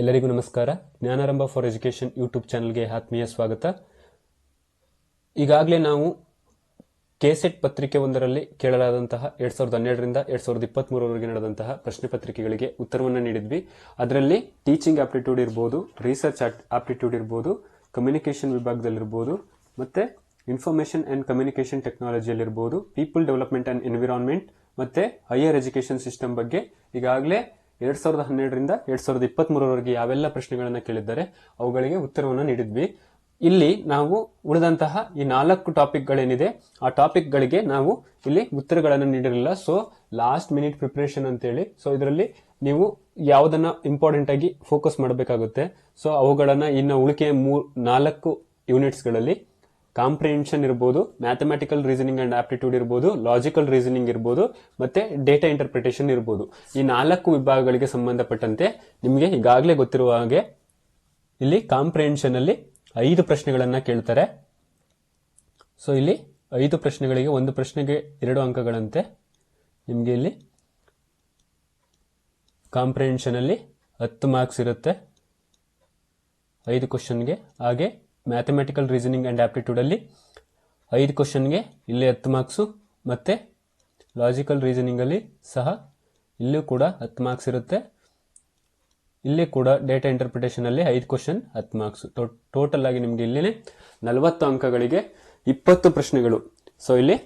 ಎಲ್ಲರಿಗೂ ನಮಸ್ಕಾರ. ಜ್ಞಾನಾರಂಭ for education YouTube ಚಾನಲ್ಗೆ ಆತ್ಮೀಯ ಸ್ವಾಗತ. ಈಗಾಗಲೇ ನಾವು ಕೆಸೆಟ್ ಪತ್ರಿಕೆ ಒಂದರಲ್ಲಿ ಕೇಳಲಾದಂತಹ 2012ರಿಂದ 2023ರವರೆಗೆ ನಡೆದಂತಹ ಪ್ರಶ್ನೆ ಪತ್ರಿಕೆಗಳಿಗೆ ಉತ್ತರವನ್ನು ನೀಡಿದ್ವಿ. ಅದರಲ್ಲಿ ಟೀಚಿಂಗ್ ಆಪ್ಟಿಟ್ಯೂಡ್ ಇರ್ಬೋದು, ರಿಸರ್ಚ್ ಆಪ್ಟಿಟ್ಯೂಡ್ ಇರ್ಬೋದು, ಕಮ್ಯುನಿಕೇಶನ್ ವಿಭಾಗದಲ್ಲಿರ್ಬೋದು, ಮತ್ತೆ ಇನ್ಫಾರ್ಮೇಶನ್ ಅಂಡ್ ಕಮ್ಯುನಿಕೇಶನ್ ಟೆಕ್ನಾಲಜಿಯಲ್ಲಿರ್ಬೋದು, ಪೀಪಲ್ ಡೆವಲಪ್ಮೆಂಟ್ ಅಂಡ್ ಎನ್ವಿರಾನ್ಮೆಂಟ್ ಮತ್ತೆ ಹೈಯರ್ ಎಜುಕೇಶನ್ ಸಿಸ್ಟಮ್ ಬಗ್ಗೆ ಈಗಾಗಲೇ 2012ರಿಂದ 2023ರವರೆಗೆ ಯಾವೆಲ್ಲ ಪ್ರಶ್ನೆಗಳನ್ನ ಕೇಳಿದ್ದಾರೆ ಅವುಗಳಿಗೆ ಉತ್ತರವನ್ನು ನೀಡಿದ್ವಿ. ಇಲ್ಲಿ ನಾವು ಉಳಿದಂತಹ ಈ 4 ಟಾಪಿಕ್ಗಳೇನಿದೆ ಆ ಟಾಪಿಕ್ಗಳಿಗೆ ನಾವು ಇಲ್ಲಿ ಉತ್ತರಗಳನ್ನು ನೀಡಿರಲಿಲ್ಲ. ಸೊ ಲಾಸ್ಟ್ ಮಿನಿಟ್ ಪ್ರಿಪರೇಷನ್ ಅಂತೇಳಿ, ಸೊ ಇದರಲ್ಲಿ ನೀವು ಯಾವುದನ್ನ ಇಂಪಾರ್ಟೆಂಟ್ ಆಗಿ ಫೋಕಸ್ ಮಾಡಬೇಕಾಗುತ್ತೆ. ಸೊ ಅವುಗಳನ್ನ ಇನ್ನು ಉಳಿಕೆ 4 ಯೂನಿಟ್ಸ್ಗಳಲ್ಲಿ ಕಾಂಪ್ರಿಹೆನ್ಷನ್ ಇರಬಹುದು, ಮ್ಯಾಥಮೆಟಿಕಲ್ ರೀಸನಿಂಗ್ ಅಂಡ್ ಆಪ್ಟಿಟ್ಯೂಡ್ ಇರಬಹುದು, ಲಾಜಿಕಲ್ ರೀಸನಿಂಗ್ ಇರಬಹುದು, ಮತ್ತೆ ಡೇಟಾ ಇಂಟರ್ಪ್ರಿಟೇಷನ್ ಇರಬಹುದು. ಈ 4 ವಿಭಾಗಗಳಿಗೆ ಸಂಬಂಧಪಟ್ಟಂತೆ ನಿಮಗೆ ಈಗಾಗಲೇ ಗೊತ್ತಿರುವ ಹಾಗೆ ಇಲ್ಲಿ ಕಾಂಪ್ರಿಹೆನ್ಷನ್ ಅಲ್ಲಿ 5 ಪ್ರಶ್ನೆಗಳನ್ನ ಕೇಳ್ತಾರೆ. ಸೊ ಇಲ್ಲಿ 5 ಪ್ರಶ್ನೆಗಳಿಗೆ ಒಂದು ಪ್ರಶ್ನೆಗೆ 2 ಅಂಕಗಳಂತೆ ನಿಮಗೆ ಇಲ್ಲಿ ಕಾಂಪ್ರಿಹೆನ್ಷನ್ ಅಲ್ಲಿ 10 ಮಾರ್ಕ್ಸ್ ಇರುತ್ತೆ 5 ಕ್ವಶನ್ಗೆ. ಹಾಗೆ ಮ್ಯಾಥಮೆಟಿಕಲ್ ರೀಸನಿಂಗ್ ಅಂಡ್ ಆಪ್ಟಿಟ್ಯೂಡ್ ಅಲ್ಲಿ 5 ಕ್ವಶನ್ಗೆ ಇಲ್ಲಿ 10 ಮಾರ್ಕ್ಸ್, ಮತ್ತೆ ಲಾಜಿಕಲ್ ರೀಸನಿಂಗ್ ಅಲ್ಲಿ ಸಹ ಇಲ್ಲೂ ಕೂಡ 10 ಮಾರ್ಕ್ಸ್ ಇರುತ್ತೆ. ಇಲ್ಲಿ ಕೂಡ ಡೇಟಾ ಇಂಟರ್ಪ್ರಿಟೇಷನ್ ಅಲ್ಲಿ 5 ಕ್ವಶನ್ 10 ಮಾರ್ಕ್ಸ್. ಟೋಟಲ್ ಆಗಿ ನಿಮ್ಗೆ ಇಲ್ಲಿ 40 ಅಂಕಗಳಿಗೆ 20 ಪ್ರಶ್ನೆಗಳು. ಸೊ ಇಲ್ಲಿ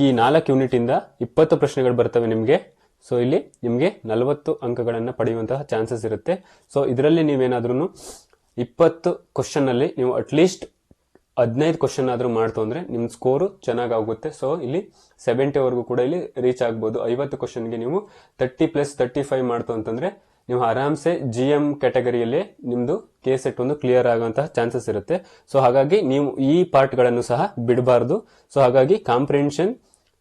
ಈ 4 ಯೂನಿಟ್ ಇಂದ 20 ಪ್ರಶ್ನೆಗಳು ಬರ್ತವೆ ನಿಮ್ಗೆ. ಸೊ ಇಲ್ಲಿ ನಿಮ್ಗೆ 40 ಅಂಕಗಳನ್ನ ಪಡೆಯುವಂತಹ ಚಾನ್ಸಸ್ ಇರುತ್ತೆ. ಸೊ ಇದರಲ್ಲಿ ನೀವೇನಾದ್ರೂ 20 ಕ್ವಶನ್ ಅಲ್ಲಿ ನೀವು ಅಟ್ಲೀಸ್ಟ್ 15 ಕ್ವಶನ್ ಆದ್ರೂ ಮಾಡ್ತು ಅಂದ್ರೆ ನಿಮ್ ಸ್ಕೋರ್ ಚೆನ್ನಾಗಿ ಆಗುತ್ತೆ. ಸೊ ಇಲ್ಲಿ 70 ವರೆಗೂ ಕೂಡ ಇಲ್ಲಿ ರೀಚ್ ಆಗ್ಬಹುದು. 50 ಕ್ವಶನ್ಗೆ ನೀವು 30+35 ಮಾಡ್ತು ಅಂತಂದ್ರೆ ನೀವು ಆರಾಮ್ಸೆ GM ಕ್ಯಾಟಗರಿಯಲ್ಲಿ ನಿಮ್ದು ಕೆಸೆಟ್ ಒಂದು ಕ್ಲಿಯರ್ ಆಗುವಂತಹ ಚಾನ್ಸಸ್ ಇರುತ್ತೆ. ಸೊ ಹಾಗಾಗಿ ನೀವು ಈ ಪಾರ್ಟ್ ಗಳನ್ನು ಸಹ ಬಿಡಬಾರ್ದು. ಸೊ ಹಾಗಾಗಿ comprehension,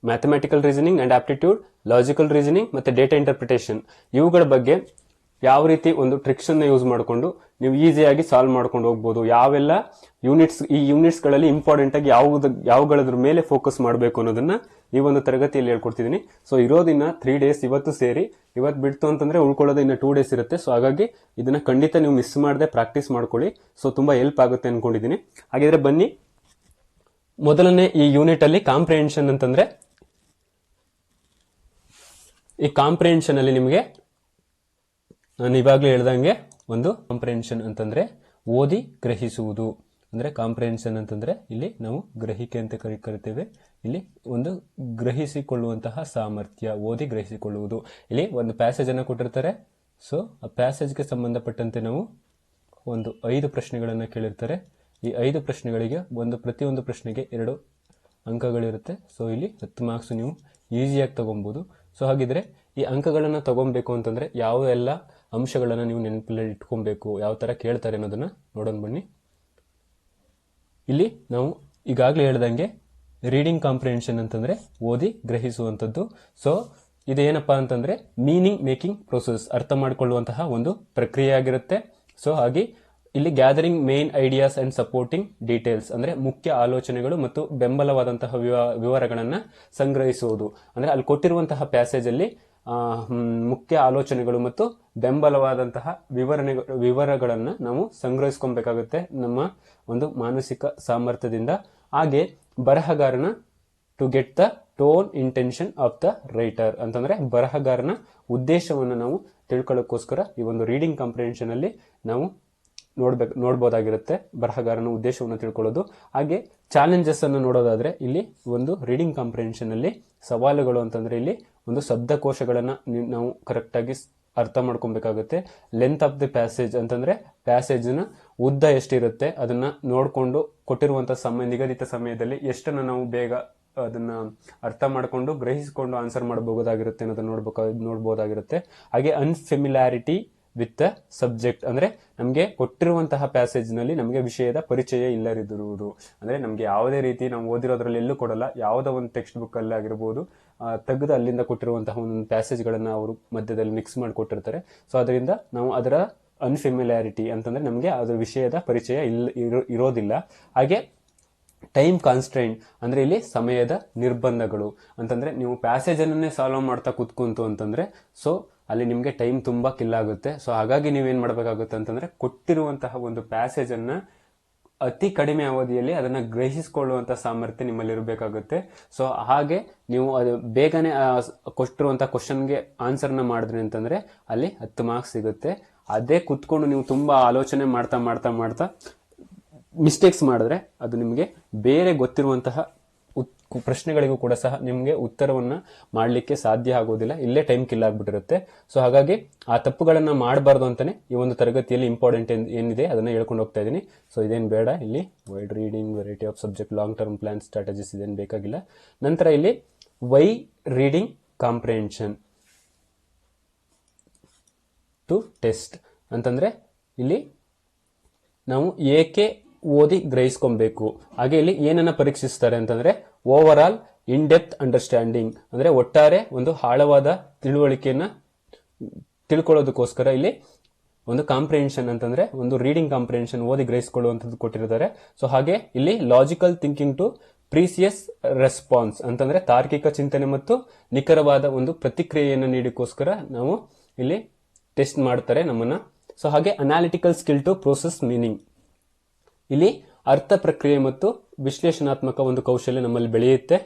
mathematical reasoning and aptitude, logical reasoning ಮತ್ತೆ ಡೇಟಾ ಇಂಟರ್ಪ್ರಿಟೇಷನ್ ಇವುಗಳ ಬಗ್ಗೆ ಯಾವ ರೀತಿ ಒಂದು ಟ್ರಿಕ್ಸ್ ಅನ್ನ ಯೂಸ್ ಮಾಡಿಕೊಂಡು ನೀವು ಈಸಿಯಾಗಿ ಸಾಲ್ವ್ ಮಾಡ್ಕೊಂಡು ಹೋಗ್ಬೋದು. ಯಾವೆಲ್ಲ ಈ ಯೂನಿಟ್ಸ್ ಗಳಲ್ಲಿ ಇಂಪಾರ್ಟೆಂಟ್ ಆಗಿ ಯಾವುಗಳ ಮೇಲೆ ಫೋಕಸ್ ಮಾಡಬೇಕು ಅನ್ನೋದನ್ನ ಈ ಒಂದು ತರಗತಿಯಲ್ಲಿ ಹೇಳ್ಕೊಡ್ತಿದ್ದೀನಿ. ಸೊ ಇರೋದಿನ್ನ 3 ಡೇಸ್, ಇವತ್ತು ಸೇರಿ ಇವತ್ತು ಬಿಡ್ತು ಅಂತಂದ್ರೆ ಉಳ್ಕೊಳ್ಳೋದು ಇನ್ನ 2 ಡೇಸ್ ಇರುತ್ತೆ. ಸೊ ಹಾಗಾಗಿ ಇದನ್ನ ಖಂಡಿತ ನೀವು ಮಿಸ್ ಮಾಡದೆ ಪ್ರಾಕ್ಟೀಸ್ ಮಾಡ್ಕೊಳ್ಳಿ. ಸೊ ತುಂಬಾ ಹೆಲ್ಪ್ ಆಗುತ್ತೆ ಅನ್ಕೊಂಡಿದ್ದೀನಿ. ಹಾಗಿದ್ರೆ ಬನ್ನಿ, ಮೊದಲನೇ ಈ ಯೂನಿಟ್ ಅಲ್ಲಿ ಕಾಂಪ್ರಿಹೆನ್ಷನ್ ಅಂತಂದ್ರೆ, ಈ ಕಾಂಪ್ರಿಹೆನ್ಷನ್ ಅಲ್ಲಿ ನಿಮಗೆ ನಾನು ಇವಾಗಲೇ ಹೇಳ್ದಂಗೆ ಒಂದು ಕಾಂಪ್ರಿಹೆನ್ಷನ್ ಅಂತಂದ್ರೆ ಓದಿ ಗ್ರಹಿಸುವುದು. ಅಂದ್ರೆ ಕಾಂಪ್ರಿಹೆನ್ಷನ್ ಅಂತಂದ್ರೆ ಇಲ್ಲಿ ನಾವು ಗ್ರಹಿಕೆ ಅಂತ ಕರಿತೇವೆ. ಇಲ್ಲಿ ಒಂದು ಗ್ರಹಿಸಿಕೊಳ್ಳುವಂತಹ ಸಾಮರ್ಥ್ಯ, ಓದಿ ಗ್ರಹಿಸಿಕೊಳ್ಳುವುದು. ಇಲ್ಲಿ ಒಂದು ಪ್ಯಾಸೇಜ್ ಅನ್ನ ಕೊಟ್ಟಿರ್ತಾರೆ. ಸೊ ಆ ಪ್ಯಾಸೇಜ್ಗೆ ಸಂಬಂಧಪಟ್ಟಂತೆ ನಾವು ಒಂದು 5 ಪ್ರಶ್ನೆಗಳನ್ನ ಕೇಳಿರ್ತಾರೆ. ಈ 5 ಪ್ರಶ್ನೆಗಳಿಗೆ ಪ್ರತಿಯೊಂದು ಪ್ರಶ್ನೆಗೆ 2 ಅಂಕಗಳಿರುತ್ತೆ. ಸೊ ಇಲ್ಲಿ 10 ಮಾರ್ಕ್ಸ್ ನೀವು ಈಸಿಯಾಗಿ ತಗೊಬಹುದು. ಸೊ ಹಾಗಿದ್ರೆ ಈ ಅಂಕಗಳನ್ನ ತಗೊಬೇಕು ಅಂತಂದ್ರೆ ಯಾವ ಎಲ್ಲ ಅಂಶಗಳನ್ನ ನೀವು ನೆನಪಲ್ಲಿ ಇಟ್ಕೊಬೇಕು, ಯಾವ ತರ ಕೇಳ್ತಾರೆ ಅನ್ನೋದನ್ನ ನೋಡೋಣ ಬನ್ನಿ. ಇಲ್ಲಿ ನಾವು ಈಗಾಗಲೇ ಹೇಳ್ದಂಗೆ ರೀಡಿಂಗ್ ಕಾಂಪ್ರಿಹೆನ್ಷನ್ ಅಂತಂದ್ರೆ ಓದಿ ಗ್ರಹಿಸುವಂತದ್ದು. ಸೊ ಇದೇನಪ್ಪಾ ಅಂತಂದ್ರೆ ಮೀನಿಂಗ್ ಮೇಕಿಂಗ್ ಪ್ರೊಸೆಸ್, ಅರ್ಥ ಮಾಡಿಕೊಳ್ಳುವಂತಹ ಒಂದು ಪ್ರಕ್ರಿಯೆ ಆಗಿರುತ್ತೆ. ಸೊ ಹಾಗೆ ಇಲ್ಲಿ gathering main ideas and supporting details ಅಂದ್ರೆ ಮುಖ್ಯ ಆಲೋಚನೆಗಳು ಮತ್ತು ಬೆಂಬಲವಾದಂತಹ ವಿವರಗಳನ್ನ ಸಂಗ್ರಹಿಸುವುದು. ಅಂದ್ರೆ ಅಲ್ಲಿ ಕೊಟ್ಟಿರುವಂತಹ ಪ್ಯಾಸೇಜ್ ಅಲ್ಲಿ ಮುಖ್ಯ ಆಲೋಚನೆಗಳು ಮತ್ತು ಬೆಂಬಲವಾದಂತಹ ವಿವರಗಳನ್ನ ನಾವು ಸಂಗ್ರಹಿಸ್ಕೊಬೇಕಾಗುತ್ತೆ ನಮ್ಮ ಒಂದು ಮಾನಸಿಕ ಸಾಮರ್ಥ್ಯದಿಂದ. ಹಾಗೆ ಬರಹಗಾರನ to get the tone intention of the writer ಅಂತಂದ್ರೆ ಬರಹಗಾರನ ಉದ್ದೇಶವನ್ನು ನಾವು ತಿಳ್ಕೊಳ್ಳೋಕ್ಕೋಸ್ಕರ ಈ ಒಂದು ರೀಡಿಂಗ್ ಕಾಂಪ್ರಿಹೆನ್ಷನ್ ಅಲ್ಲಿ ನಾವು ನೋಡಬಹುದಾಗಿರುತ್ತೆ ಬರಹಗಾರನ ಉದ್ದೇಶವನ್ನು ತಿಳ್ಕೊಳ್ಳೋದು. ಹಾಗೆ ಚಾಲೆಂಜಸ್ ಅನ್ನು ನೋಡೋದಾದ್ರೆ ಇಲ್ಲಿ ಒಂದು ರೀಡಿಂಗ್ ಕಾಂಪ್ರಿಹೆನ್ಷನ್ ಅಲ್ಲಿ ಸವಾಲುಗಳು ಅಂತಂದ್ರೆ ಇಲ್ಲಿ ಒಂದು ಶಬ್ದಕೋಶಗಳನ್ನ ನಾವು ಕರೆಕ್ಟ್ ಆಗಿ ಅರ್ಥ ಮಾಡ್ಕೊಬೇಕಾಗುತ್ತೆ. ಲೆಂತ್ ಆಫ್ ದಿ ಪ್ಯಾಸೇಜ್ ಅಂತಂದ್ರೆ ಪ್ಯಾಸೇಜ್ ನ ಉದ್ದ ಎಷ್ಟಿರುತ್ತೆ ಅದನ್ನ ನೋಡ್ಕೊಂಡು ಕೊಟ್ಟಿರುವಂತಹ ನಿಗದಿತ ಸಮಯದಲ್ಲಿ ಎಷ್ಟನ್ನ ನಾವು ಬೇಗ ಅದನ್ನ ಅರ್ಥ ಮಾಡ್ಕೊಂಡು ಗ್ರಹಿಸಿಕೊಂಡು ಆನ್ಸರ್ ಮಾಡಬಹುದಾಗಿರುತ್ತೆ ಅನ್ನೋದನ್ನ ನೋಡಬಹುದಾಗಿರುತ್ತೆ. ಹಾಗೆ ಅನ್ಫೆಮಿಲಾರಿಟಿ ವಿತ್ ದ ಸಬ್ಜೆಕ್ಟ್ ಅಂದ್ರೆ ನಮಗೆ ಕೊಟ್ಟಿರುವಂತಹ ಪ್ಯಾಸೇಜ್ ನಲ್ಲಿ ನಮಗೆ ವಿಷಯದ ಪರಿಚಯ ಇಲ್ಲದಿರುವುದು. ಅಂದ್ರೆ ನಮ್ಗೆ ಯಾವುದೇ ರೀತಿ ನಾವು ಓದಿರೋದ್ರಲ್ಲಿ ಎಲ್ಲೂ ಕೊಡಲ್ಲ, ಯಾವುದೋ ಒಂದು ಟೆಕ್ಸ್ಟ್ ಬುಕ್ ಅಲ್ಲಿ ಆಗಿರ್ಬೋದು ತೆಗೆದು ಅಲ್ಲಿಂದ ಕೊಟ್ಟಿರುವಂತಹ ಒಂದು ಪ್ಯಾಸೇಜ್ ಗಳನ್ನ ಅವರು ಮಧ್ಯದಲ್ಲಿ ಮಿಕ್ಸ್ ಮಾಡಿಕೊಟ್ಟಿರ್ತಾರೆ. ಸೊ ಅದರಿಂದ ನಾವು ಅದರ ಅನ್ಫೆಮಿಲಾರಿಟಿ ಅಂತಂದ್ರೆ ನಮಗೆ ಅದರ ವಿಷಯದ ಪರಿಚಯ ಇರೋದಿಲ್ಲ. ಹಾಗೆ ಟೈಮ್ ಕಾನ್ಸ್ಟ್ರೈಂಟ್ ಅಂದ್ರೆ ಇಲ್ಲಿ ಸಮಯದ ನಿರ್ಬಂಧಗಳು ಅಂತಂದ್ರೆ ನೀವು ಪ್ಯಾಸೇಜ್ ಅನ್ನನ್ನೇ ಸಾಲ್ವ್ ಮಾಡ್ತಾ ಕೂತ್ಕೊಂತು ಅಂತಂದ್ರೆ ಸೊ ಅಲ್ಲಿ ನಿಮಗೆ ಟೈಮ್ ತುಂಬಾ ಕಿಲ್ ಆಗುತ್ತೆ. ಸೊ ಹಾಗಾಗಿ ನೀವೇನ್ ಮಾಡಬೇಕಾಗುತ್ತೆ ಅಂತಂದ್ರೆ ಕೊಟ್ಟಿರುವಂತಹ ಒಂದು ಪ್ಯಾಸೇಜ್ ಅನ್ನ ಅತಿ ಕಡಿಮೆ ಅವಧಿಯಲ್ಲಿ ಅದನ್ನ ಗ್ರಹಿಸಿಕೊಳ್ಳುವಂತ ಸಾಮರ್ಥ್ಯ ನಿಮ್ಮಲ್ಲಿ ಇರಬೇಕಾಗುತ್ತೆ. ಸೊ ಹಾಗೆ ನೀವು ಅದು ಬೇಗನೆ ಕೊಟ್ಟಿರುವಂತಹ ಕ್ವಶನ್ಗೆ ಆನ್ಸರ್ನ ಮಾಡಿದ್ರಿ ಅಂತಂದ್ರೆ ಅಲ್ಲಿ 10 ಮಾರ್ಕ್ಸ್ ಸಿಗುತ್ತೆ. ಅದೇ ಕುತ್ಕೊಂಡು ನೀವು ತುಂಬಾ ಆಲೋಚನೆ ಮಾಡ್ತಾ ಮಾಡ್ತಾ ಮಾಡ್ತಾ ಮಿಸ್ಟೇಕ್ಸ್ ಮಾಡಿದ್ರೆ ಅದು ನಿಮಗೆ ಬೇರೆ ಗೊತ್ತಿರುವಂತಹ ಪ್ರಶ್ನೆಗಳಿಗೂ ಕೂಡ ಸಹ ನಿಮಗೆ ಉತ್ತರವನ್ನ ಮಾಡಲಿಕ್ಕೆ ಸಾಧ್ಯ ಆಗೋದಿಲ್ಲ, ಇಲ್ಲೇ ಟೈಮ್ ಕಿಲ್ ಆಗ್ಬಿಟ್ಟಿರುತ್ತೆ. ಸೊ ಹಾಗಾಗಿ ಆ ತಪ್ಪುಗಳನ್ನ ಮಾಡಬಾರ್ದು ಅಂತಾನೆ ಈ ಒಂದು ತರಗತಿಯಲ್ಲಿ ಇಂಪಾರ್ಟೆಂಟ್ ಏನಿದೆ ಅದನ್ನ ಹೇಳ್ಕೊಂಡು ಹೋಗ್ತಾ ಇದ್ದೀನಿ. ಸೊ ಇದೇನು ಬೇಡ, ಇಲ್ಲಿ wide reading, variety of subject, long term plan, strategies ಇದೇನು ಬೇಕಾಗಿಲ್ಲ. ನಂತರ ಇಲ್ಲಿ why reading comprehension to test ಅಂತಂದ್ರೆ ಇಲ್ಲಿ ನಾವು ಏಕೆ ಓದಿ ಗ್ರಹಿಸ್ಕೊಬೇಕು, ಹಾಗೆ ಇಲ್ಲಿ ಏನನ್ನ ಪರೀಕ್ಷಿಸ್ತಾರೆ ಅಂತಂದ್ರೆ over all in depth understanding, ಅಂದ್ರೆ ಒಟ್ಟಾರೆ ಒಂದು ಆಳವಾದ ತಿಳುವಳಿಕೆಯನ್ನ ತಿಳ್ಕೊಳ್ಳೋದಕ್ಕೋಸ್ಕರ ಇಲ್ಲಿ ಒಂದು ಕಾಂಪ್ರಿಹೆನ್ಷನ್ ಅಂತಂದ್ರೆ ಒಂದು ರೀಡಿಂಗ್ ಕಾಂಪ್ರಿಹೆನ್ಷನ್, ಓದಿ ಗ್ರಹಿಸಿಕೊಳ್ಳುವಂಥದ್ದು ಕೊಟ್ಟಿರ್ತಾರೆ. ಸೊ ಹಾಗೆ ಇಲ್ಲಿ logical thinking to precise response ಅಂತಂದ್ರೆ ತಾರ್ಕಿಕ ಚಿಂತನೆ ಮತ್ತು ನಿಖರವಾದ ಒಂದು ಪ್ರತಿಕ್ರಿಯೆಯನ್ನು ನೀಡೋಕ್ಕೋಸ್ಕರ ನಾವು ಇಲ್ಲಿ ಟೆಸ್ಟ್ ಮಾಡ್ತಾರೆ ನಮ್ಮನ್ನ. ಸೊ ಹಾಗೆ analytical skill to process meaning, ಇಲ್ಲಿ ಅರ್ಥ ಪ್ರಕ್ರಿಯೆ ಮತ್ತು ವಿಶ್ಲೇಷಣಾತ್ಮಕ ಒಂದು ಕೌಶಲ್ಯ ನಮ್ಮಲ್ಲಿ ಬೆಳೆಯುತ್ತೆ.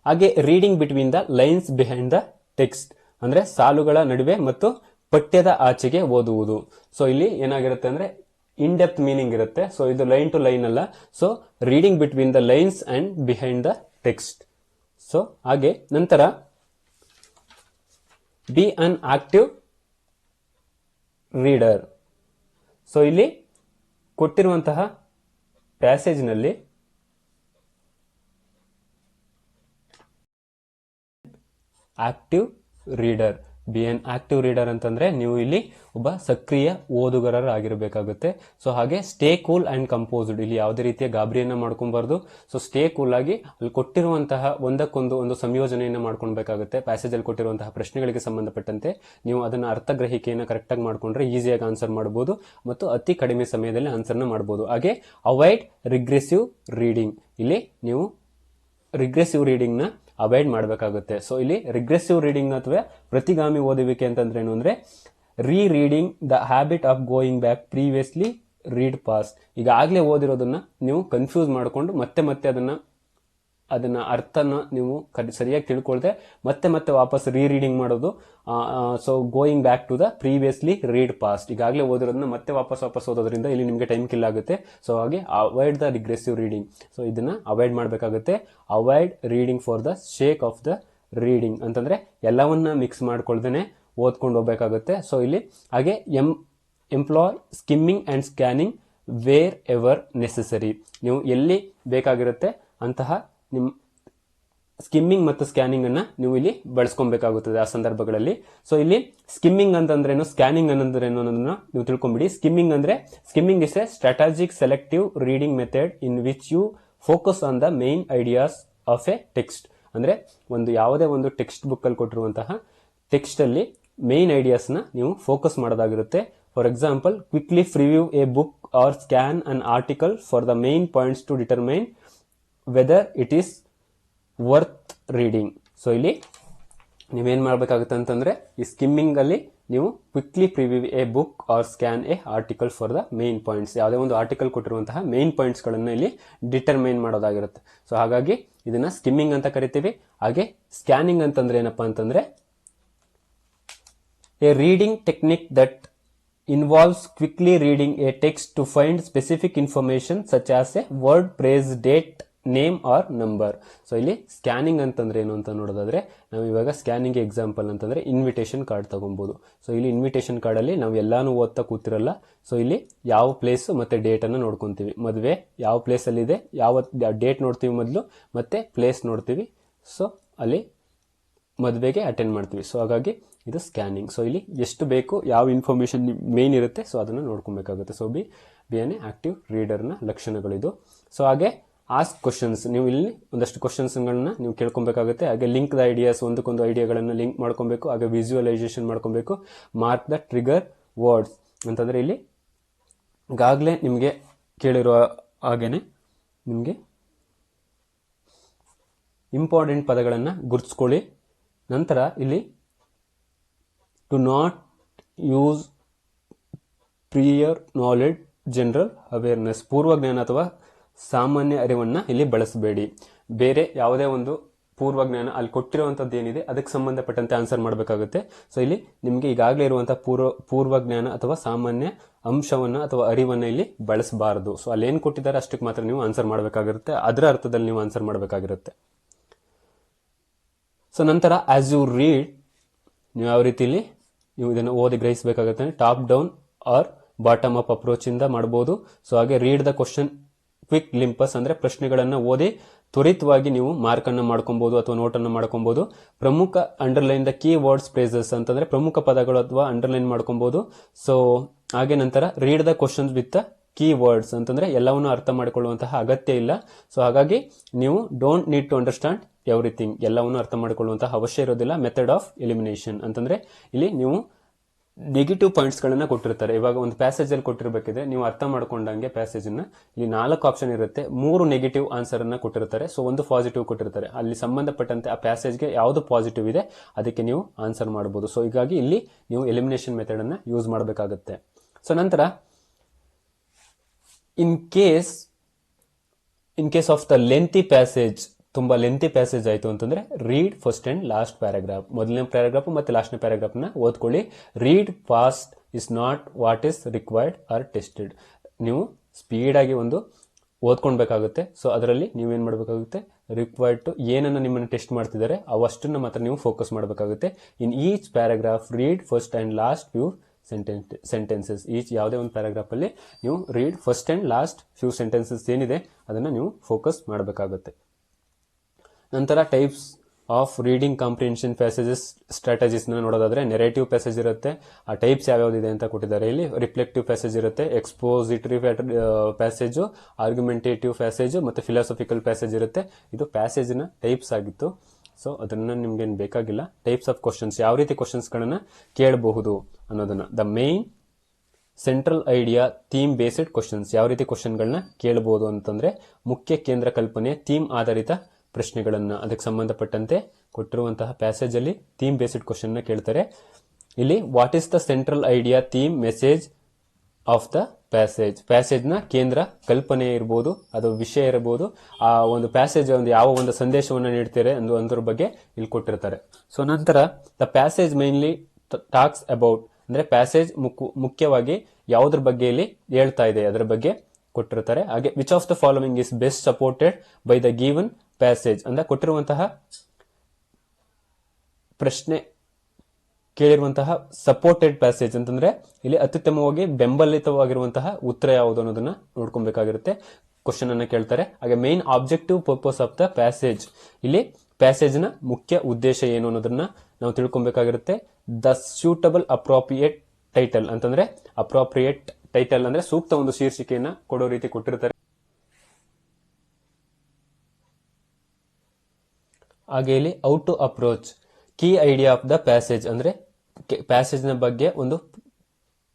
ಹಾಗೆ reading between the lines behind the text, ಅಂದ್ರೆ ಸಾಲುಗಳ ನಡುವೆ ಮತ್ತು ಪಠ್ಯದ ಆಚೆಗೆ ಓದುವುದು. ಸೊ ಇಲ್ಲಿ ಏನಾಗಿರುತ್ತೆ ಅಂದ್ರೆ ಇನ್ ಡೆಪ್ತ್ ಮೀನಿಂಗ್ ಇರುತ್ತೆ. ಸೊ ಇದು ಲೈನ್ ಟು ಲೈನ್ ಅಲ್ಲ. So reading between the lines and behind the text. So ಹಾಗೆ ನಂತರ be an active reader. So ಇಲ್ಲಿ ಕೊಟ್ಟಿರುವಂತಹ ಪ್ಯಾಸೇಜ್ನಲ್ಲಿ active reader, be an active reader ಅಂತಂದ್ರೆ ನೀವು ಇಲ್ಲಿ ಒಬ್ಬ ಸಕ್ರಿಯ ಓದುಗರಾಗಿರಬೇಕಾಗುತ್ತೆ. ಸೊ ಹಾಗೆ ಸ್ಟೇ ಕೂಲ್ ಅಂಡ್ ಕಂಪೋಸ್ಡ್, ಇಲ್ಲಿ ಯಾವುದೇ ರೀತಿಯ ಗಾಬರಿಯನ್ನ ಮಾಡ್ಕೊಬಾರ್ದು. ಸೊ ಸ್ಟೇ ಕೂಲ್ ಆಗಿ ಅಲ್ಲಿ ಕೊಟ್ಟಿರುವಂತಹ ಒಂದಕ್ಕೊಂದು ಒಂದು ಸಂಯೋಜನೆಯನ್ನ ಮಾಡ್ಕೊಳ್ಬೇಕಾಗುತ್ತೆ. ಪ್ಯಾಸೇಜ್ ಅಲ್ಲಿ ಕೊಟ್ಟಿರುವಂತಹ ಪ್ರಶ್ನೆಗಳಿಗೆ ಸಂಬಂಧಪಟ್ಟಂತೆ ನೀವು ಅದನ್ನ ಅರ್ಥಗ್ರಹಿಕೆಯನ್ನ ಕರೆಕ್ಟ್ ಆಗಿ ಮಾಡ್ಕೊಂಡ್ರೆ ಈಸಿಯಾಗಿ ಆನ್ಸರ್ ಮಾಡಬಹುದು ಮತ್ತು ಅತಿ ಕಡಿಮೆ ಸಮಯದಲ್ಲಿ ಆನ್ಸರ್ನ ಮಾಡಬಹುದು. ಹಾಗೆ ಅವಾಯ್ಡ್ ರಿಗ್ರೆಸಿವ್ ರೀಡಿಂಗ್, ಇಲ್ಲಿ ನೀವು ರಿಗ್ರೆಸಿವ್ ರೀಡಿಂಗ್ ನ ಅವಾಯ್ಡ್ ಮಾಡಬೇಕಾಗುತ್ತೆ. ಸೊ ಇಲ್ಲಿ ರಿಗ್ರೆಸಿವ್ ರೀಡಿಂಗ್ ಅಥವಾ ಪ್ರತಿಗಾಮಿ ಓದುವಿಕೆ ಅಂತಂದ್ರೆ ಏನು ಅಂದ್ರೆ reading the habit of going back previously read past, ಈಗಾಗಲೇ ಓದಿರೋದನ್ನ ನೀವು ಕನ್ಫ್ಯೂಸ್ ಮಾಡಿಕೊಂಡು ಮತ್ತೆ ಮತ್ತೆ ಅದನ್ನ ಅರ್ಥನ ನೀವು ಸರಿಯಾಗಿ ತಿಳ್ಕೊಳ್ದೆ ಮತ್ತೆ ಮತ್ತೆ ವಾಪಸ್ ರೀಡಿಂಗ್ ಮಾಡೋದು. So going back to the previously read past, ಈಗಾಗಲೇ ಓದಿರೋದನ್ನ ಮತ್ತೆ ವಾಪಸ್ ಓದೋದ್ರಿಂದ ಇಲ್ಲಿ ನಿಮಗೆ ಟೈಮ್ ಕಿಲ್ ಆಗುತ್ತೆ. ಸೊ ಹಾಗೆ avoid the regressive reading, so ಇದನ್ನ ಅವಾಯ್ಡ್ ಮಾಡಬೇಕಾಗುತ್ತೆ. Avoid reading for the sake of the reading ಅಂತಂದ್ರೆ ಎಲ್ಲವನ್ನ ಮಿಕ್ಸ್ ಮಾಡ್ಕೊಳ್ದೇನೆ ಓದ್ಕೊಂಡು ಹೋಗ್ಬೇಕಾಗುತ್ತೆ. ಸೊ ಇಲ್ಲಿ ಹಾಗೆ employ skimming and scanning wherever necessary, ನೀವು ಎಲ್ಲಿ ಬೇಕಾಗಿರುತ್ತೆ ಅಂತಹ ನಿಮ್ಮ ಸ್ಕಿಮ್ಮಿಂಗ್ ಮತ್ತು ಸ್ಕ್ಯಾನಿಂಗ್ ಅನ್ನ ನೀವು ಇಲ್ಲಿ ಬಳಸ್ಕೊಬೇಕಾಗುತ್ತದೆ ಆ ಸಂದರ್ಭಗಳಲ್ಲಿ. ಸೊ ಇಲ್ಲಿ ಸ್ಕಿಮ್ಮಿಂಗ್ ಅಂತಂದ್ರೇನು, ಸ್ಕ್ಯಾನಿಂಗ್ ಅನ್ನೋದ್ರೇನು ಅನ್ನೋದನ್ನ ನೀವು ತಿಳ್ಕೊಂಬಿಡಿ. Skimming is a strategic selective reading method in which you focus on the main ideas of a text, ಅಂದ್ರೆ ಯಾವುದೇ ಒಂದು ಟೆಕ್ಸ್ಟ್ ಬುಕ್ ಅಲ್ಲಿ ಕೊಟ್ಟಿರುವಂತಹ ಟೆಕ್ಸ್ಟ್ ಅಲ್ಲಿ ಮೇನ್ ಐಡಿಯಾಸ್ ನ ನೀವು ಫೋಕಸ್ ಮಾಡೋದಾಗಿರುತ್ತೆ. For example, quickly preview a book or scan an article for the main points to determine whether it is worth reading. So ಇಲ್ಲಿ ನೀವೇನ್ ಮಾಡ್ಬೇಕಾಗುತ್ತೆ ಅಂತಂದ್ರೆ ಈ ಸ್ಕಿಮ್ಮಿಂಗ್ ಅಲ್ಲಿ ನೀವು quickly preview a book or scan a article for the main points, ಯಾವುದೇ ಒಂದು article ಕೊಟ್ಟಿರುವಂತಹ ಮೇನ್ ಪಾಯಿಂಟ್ಸ್ ಗಳನ್ನ ಇಲ್ಲಿ ಡಿಟರ್ಮೈನ್ ಮಾಡೋದಾಗಿರುತ್ತೆ. ಸೊ ಹಾಗಾಗಿ ಇದನ್ನ ಸ್ಕಿಮ್ಮಿಂಗ್ ಅಂತ ಕರಿತೀವಿ. ಹಾಗೆ ಸ್ಕ್ಯಾನಿಂಗ್ ಅಂತಂದ್ರೆ ಏನಪ್ಪಾ ಅಂತಂದ್ರೆ A reading technique that involves quickly reading a text to find specific information such as a word, phrase, date, name or number. So ಇಲ್ಲಿ ಸ್ಕ್ಯಾನಿಂಗ್ ಅಂತಂದ್ರೆ ಏನು ಅಂತ ನೋಡೋದಾದ್ರೆ ನಾವು ಇವಾಗ ಸ್ಕ್ಯಾನಿಂಗ್ ಎಕ್ಸಾಂಪಲ್ ಅಂತಂದ್ರೆ ಇನ್ವಿಟೇಷನ್ ಕಾರ್ಡ್ ತಗೊಬಹುದು. ಸೊ ಇಲ್ಲಿ ಇನ್ವಿಟೇಷನ್ ಕಾರ್ಡ್ ಅಲ್ಲಿ ನಾವು ಎಲ್ಲಾನು ಓದ್ತಾ ಕೂತಿರಲ್ಲ. ಸೊ ಇಲ್ಲಿ ಯಾವ ಪ್ಲೇಸ್ ಮತ್ತೆ ಡೇಟ್ ಅನ್ನ ನೋಡ್ಕೊಂತೀವಿ. ಮದುವೆ ಯಾವ ಪ್ಲೇಸ್ ಅಲ್ಲಿ ಇದೆ, ಯಾವ ಡೇಟ್ ನೋಡ್ತೀವಿ ಮೊದಲು, ಮತ್ತೆ ಪ್ಲೇಸ್ ನೋಡ್ತೀವಿ. ಸೊ ಅಲ್ಲಿ ಮದುವೆಗೆ ಅಟೆಂಡ್ ಮಾಡ್ತೀವಿ. ಸೊ ಹಾಗಾಗಿ ಇದು ಸ್ಕ್ಯಾನಿಂಗ್. ಸೊ ಇಲ್ಲಿ ಎಷ್ಟು ಬೇಕು, ಯಾವ ಇನ್ಫಾರ್ಮೇಶನ್ ಮೇನ್ ಇರುತ್ತೆ, ಸೊ ಅದನ್ನು ನೋಡ್ಕೊಬೇಕಾಗುತ್ತೆ. ಸೊ ಬಿ ಎನ್ ಆಕ್ಟಿವ್ ರೀಡರ್ನ ಲಕ್ಷಣಗಳಿದು. ಸೊ ಹಾಗೆ ಆಸ್ಕ್ ಕ್ವಶನ್ಸ್, ನೀವು ಇಲ್ಲಿ ಒಂದಷ್ಟು ಕ್ವಶನ್ಸ್ಗಳನ್ನ ನೀವು ಕೇಳ್ಕೊಬೇಕಾಗುತ್ತೆ. ಹಾಗೆ ಲಿಂಕ್ ದ ಐಡಿಯಾಸ್, ಒಂದಕ್ಕೊಂದು ಐಡಿಯಾಗಳನ್ನು ಲಿಂಕ್ ಮಾಡ್ಕೊಬೇಕು. ಹಾಗೆ ವಿಜುವಲೈಸೇಷನ್ ಮಾಡ್ಕೊಬೇಕು. ಮಾರ್ಕ್ ದ ಟ್ರಿಗರ್ ವರ್ಡ್ಸ್ ಅಂತಂದ್ರೆ ಇಲ್ಲಿ ಈಗಾಗಲೇ ನಿಮಗೆ ಕೇಳಿರುವ ಹಾಗೇನೆ ನಿಮಗೆ ಇಂಪಾರ್ಟೆಂಟ್ ಪದಗಳನ್ನು ಗುರುತಿಸ್ಕೊಳ್ಳಿ. ನಂತರ ಇಲ್ಲಿ to not use prior knowledge general awareness, ಪೂರ್ವಜ್ಞಾನ ಅಥವಾ ಸಾಮಾನ್ಯ ಅರಿವನ್ನು ಇಲ್ಲಿ ಬಳಸಬೇಡಿ. ಬೇರೆ ಯಾವುದೇ ಒಂದು ಪೂರ್ವಜ್ಞಾನ ಅಲ್ಲಿ ಕೊಟ್ಟಿರುವಂಥದ್ದು ಏನಿದೆ ಅದಕ್ಕೆ ಸಂಬಂಧಪಟ್ಟಂತೆ ಆನ್ಸರ್ ಮಾಡಬೇಕಾಗುತ್ತೆ. ಸೊ ಇಲ್ಲಿ ನಿಮಗೆ ಈಗಾಗಲೇ ಇರುವಂತಹ ಪೂರ್ವಜ್ಞಾನ ಅಥವಾ ಸಾಮಾನ್ಯ ಅಂಶವನ್ನ ಅಥವಾ ಅರಿವನ್ನ ಇಲ್ಲಿ ಬಳಸಬಾರದು. ಸೊ ಅಲ್ಲಿ ಏನು ಕೊಟ್ಟಿದ್ದಾರೆ ಅಷ್ಟಕ್ಕೆ ಮಾತ್ರ ನೀವು ಆನ್ಸರ್ ಮಾಡಬೇಕಾಗಿರುತ್ತೆ, ಅದರ ಅರ್ಥದಲ್ಲಿ ನೀವು ಆನ್ಸರ್ ಮಾಡಬೇಕಾಗಿರುತ್ತೆ. ಸೊ ನಂತರ ಆಸ್ ಯು ರೀಡ್, ನೀವು ಯಾವ ರೀತಿಯಲ್ಲಿ ನೀವು ಇದನ್ನು ಓದಿ ಗ್ರಹಿಸಬೇಕಾಗುತ್ತೆ. Top down or bottom up approach ಇಂದ ಮಾಡಬಹುದು. ಸೊ ಹಾಗೆ read the question quick glimpse, ಅಂದ್ರೆ ಪ್ರಶ್ನೆಗಳನ್ನ ಓದಿ ತ್ವರಿತವಾಗಿ ನೀವು ಮಾರ್ಕ್ ಅನ್ನು ಮಾಡ್ಕೊಬಹುದು ಅಥವಾ ನೋಟ್ ಅನ್ನು ಮಾಡ್ಕೊಬಹುದು. ಪ್ರಮುಖ underline the key words phrases ಅಂತಂದ್ರೆ ಪ್ರಮುಖ ಪದಗಳು ಅಥವಾ ಅಂಡರ್ಲೈನ್ ಮಾಡ್ಕೊಬಹುದು. ಸೊ ಹಾಗೆ ನಂತರ read the questions with key words ಅಂತಂದ್ರೆ ಎಲ್ಲವನ್ನೂ ಅರ್ಥ ಮಾಡಿಕೊಳ್ಳುವಂತಹ ಅಗತ್ಯ ಇಲ್ಲ. ಸೊ ಹಾಗಾಗಿ ನೀವು don't need to understand everything, ಎಲ್ಲವನ್ನೂ ಅರ್ಥ ಮಾಡಿಕೊಳ್ಳುವಂತಹ ಅವಶ್ಯ ಇರೋದಿಲ್ಲ. ಮೆಥಡ್ ಆಫ್ ಎಲಿಮಿನೇಷನ್ ಅಂತಂದ್ರೆ ಇಲ್ಲಿ ನೀವು ನೆಗೆಟಿವ್ ಪಾಯಿಂಟ್ಸ್ ಗಳನ್ನ ಕೊಟ್ಟಿರ್ತಾರೆ. ಇವಾಗ ಒಂದು ಪ್ಯಾಸೇಜ್ ಅಲ್ಲಿ ಕೊಟ್ಟಿರಬೇಕಿದೆ, ನೀವು ಅರ್ಥ ಮಾಡ್ಕೊಂಡಂಗೆ ಪ್ಯಾಸೇಜ್ ಅನ್ನ ಇಲ್ಲಿ 4 ಆಪ್ಷನ್ ಇರುತ್ತೆ, 3 ನೆಗೆಟಿವ್ ಆನ್ಸರ್ ಅನ್ನ ಕೊಟ್ಟಿರ್ತಾರೆ, ಸೊ ಒಂದು ಪಾಸಿಟಿವ್ ಕೊಟ್ಟಿರ್ತಾರೆ. ಅಲ್ಲಿ ಸಂಬಂಧಪಟ್ಟಂತೆ ಆ ಪ್ಯಾಸೇಜ್ಗೆ ಯಾವುದು ಪಾಸಿಟಿವ್ ಇದೆ ಅದಕ್ಕೆ ನೀವು ಆನ್ಸರ್ ಮಾಡಬಹುದು. ಸೊ ಹೀಗಾಗಿ ಇಲ್ಲಿ ನೀವು ಎಲಿಮಿನೇಷನ್ ಮೆಥಡ್ ಅನ್ನ ಯೂಸ್ ಮಾಡಬೇಕಾಗುತ್ತೆ. ಸೊ ನಂತರ in case of the lengthy passage, ತುಂಬಾ ಲೆಂತಿ ಪ್ಯಾಸೇಜ್ ಆಯಿತು ಅಂತಂದ್ರೆ read first and last paragraph, ಮೊದಲನೇ ಪ್ಯಾರಾಗ್ರಾಫ್ ಮತ್ತೆ ಲಾಸ್ಟ್ನೇ ಪ್ಯಾರಾಗ್ರಾಫ್ ನ ಓದ್ಕೊಳ್ಳಿ. Read fast is not what is required or tested, ನೀವು ಸ್ಪೀಡ್ ಆಗಿ ಒಂದು ಓದ್ಕೊಳ್ಬೇಕಾಗುತ್ತೆ. ಸೊ ಅದರಲ್ಲಿ ನೀವೇನ್ ಮಾಡಬೇಕಾಗುತ್ತೆ, ರಿಕ್ವೈರ್ಡ್ ಟು ಏನನ್ನ ನಿಮ್ಮನ್ನು ಟೆಸ್ಟ್ ಮಾಡ್ತಿದ್ದಾರೆ ಅವಷ್ಟನ್ನ ಮಾತ್ರ ನೀವು ಫೋಕಸ್ ಮಾಡಬೇಕಾಗುತ್ತೆ. In each paragraph read first and last few sentences, each ಯಾವುದೇ ಒಂದು ಪ್ಯಾರಾಗ್ರಾಫ್ ಅಲ್ಲಿ ನೀವು read first and last few sentences ಏನಿದೆ ಅದನ್ನ ನೀವು ಫೋಕಸ್ ಮಾಡಬೇಕಾಗುತ್ತೆ. ನಂತರ types of reading comprehension passages strategies ನ ನೋಡೋದಾದ್ರೆ ನೆರೇಟಿವ್ ಪ್ಯಾಸೇಜ್ ಇರುತ್ತೆ, ಆ ಟೈಪ್ಸ್ ಯಾವ್ಯಾವ್ದಿದೆ ಅಂತ ಕೊಟ್ಟಿದ್ದಾರೆ ಇಲ್ಲಿ. ರಿಫ್ಲೆಕ್ಟಿವ್ ಪ್ಯಾಸೇಜ್ ಇರುತ್ತೆ, ಎಕ್ಸ್ಪೋಸಿಟರಿ ಪ್ಯಾಸೇಜ್, ಆರ್ಗ್ಯುಮೆಂಟೇಟಿವ್ ಪ್ಯಾಸೇಜ್ ಮತ್ತೆ ಫಿಲಾಸಫಿಕಲ್ ಪ್ಯಾಸೇಜ್ ಇರುತ್ತೆ. ಇದು ಪ್ಯಾಸೇಜ್ ನ ಟೈಪ್ಸ್ ಆಗಿತ್ತು, ಸೊ ಅದನ್ನ ನಿಮ್ಗೆ ಏನ್ ಬೇಕಾಗಿಲ್ಲ. ಟೈಪ್ಸ್ ಆಫ್ ಕ್ವಶನ್ಸ್, ಯಾವ ರೀತಿ ಕ್ವಶನ್ಸ್ ಗಳನ್ನ ಕೇಳಬಹುದು ಅನ್ನೋದನ್ನ. The main central idea theme based questions, ಯಾವ ರೀತಿ ಕ್ವಶನ್ ಗಳನ್ನ ಕೇಳಬಹುದು ಅಂತಂದ್ರೆ ಮುಖ್ಯ ಕೇಂದ್ರ ಕಲ್ಪನೆ ಥೀಮ್ ಆಧಾರಿತ ಪ್ರಶ್ನೆಗಳನ್ನ, ಅದಕ್ಕೆ ಸಂಬಂಧಪಟ್ಟಂತೆ ಕೊಟ್ಟಿರುವಂತಹ ಪ್ಯಾಸೇಜ್ ಅಲ್ಲಿ ಥೀಮ್ ಬೇಸ್ಡ್ ಕ್ವಶನ್ ನ ಕೇಳ್ತಾರೆ. ಇಲ್ಲಿ what is the central idea theme message of the passage ನ ಕೇಂದ್ರ ಕಲ್ಪನೆ ಇರಬಹುದು, ಅದು ವಿಷಯ ಇರಬಹುದು, ಆ ಒಂದು ಪ್ಯಾಸೇಜ್ ಒಂದು ಯಾವ ಒಂದು ಸಂದೇಶವನ್ನು ನೀಡ್ತಾರೆ ಅನ್ನೋದ್ರ ಬಗ್ಗೆ ಇಲ್ಲಿ ಕೊಟ್ಟಿರ್ತಾರೆ. ಸೊ ನಂತರ the passage mainly talks about, ಅಂದ್ರೆ ಪ್ಯಾಸೇಜ್ ಮುಖ್ಯವಾಗಿ ಯಾವುದ್ರ ಬಗ್ಗೆ ಇಲ್ಲಿ ಹೇಳ್ತಾ ಇದೆ ಅದರ ಬಗ್ಗೆ ಕೊಟ್ಟಿರ್ತಾರೆ. ಹಾಗೆ which of the following is best supported by the given passage, ಅಂದ್ರೆ ಕೊಟ್ಟಿರುವಂತಹ ಪ್ರಶ್ನೆ ಕೇಳಿರುವಂತಹ ಸಪೋರ್ಟೆಡ್ ಪ್ಯಾಸೇಜ್ ಅಂತಂದ್ರೆ ಇಲ್ಲಿ ಅತ್ಯುತ್ತಮವಾಗಿ ಬೆಂಬಲಿತವಾಗಿರುವಂತಹ ಉತ್ತರ ಯಾವುದು ಅನ್ನೋದನ್ನ ನೋಡ್ಕೊಬೇಕಾಗಿರುತ್ತೆ. ಕ್ವಶನ್ ಅನ್ನ ಕೇಳ್ತಾರೆ. ಹಾಗೆ main objective purpose of the passage, ಇಲ್ಲಿ ಪ್ಯಾಸೇಜ್ ನ ಮುಖ್ಯ ಉದ್ದೇಶ ಏನು ಅನ್ನೋದನ್ನ ನಾವು ತಿಳ್ಕೊಬೇಕಾಗಿರುತ್ತೆ. ದ ಸೂಟಬಲ್ ಅಪ್ರೋಪ್ರಿಯೇಟ್ ಟೈಟಲ್ ಅಂತಂದ್ರೆ ಅಪ್ರೋಪ್ರಿಯೇಟ್ ಟೈಟಲ್ ಅಂದ್ರೆ ಸೂಕ್ತ ಒಂದು ಶೀರ್ಷಿಕೆಯನ್ನ ಕೊಡೋ ರೀತಿ ಕೊಟ್ಟಿರ್ತಾರೆ. ಹಾಗೆ ಇಲ್ಲಿ how to approach key idea of the passage, ಅಂದ್ರೆ ಪ್ಯಾಸೇಜ್ ನ ಬಗ್ಗೆ ಒಂದು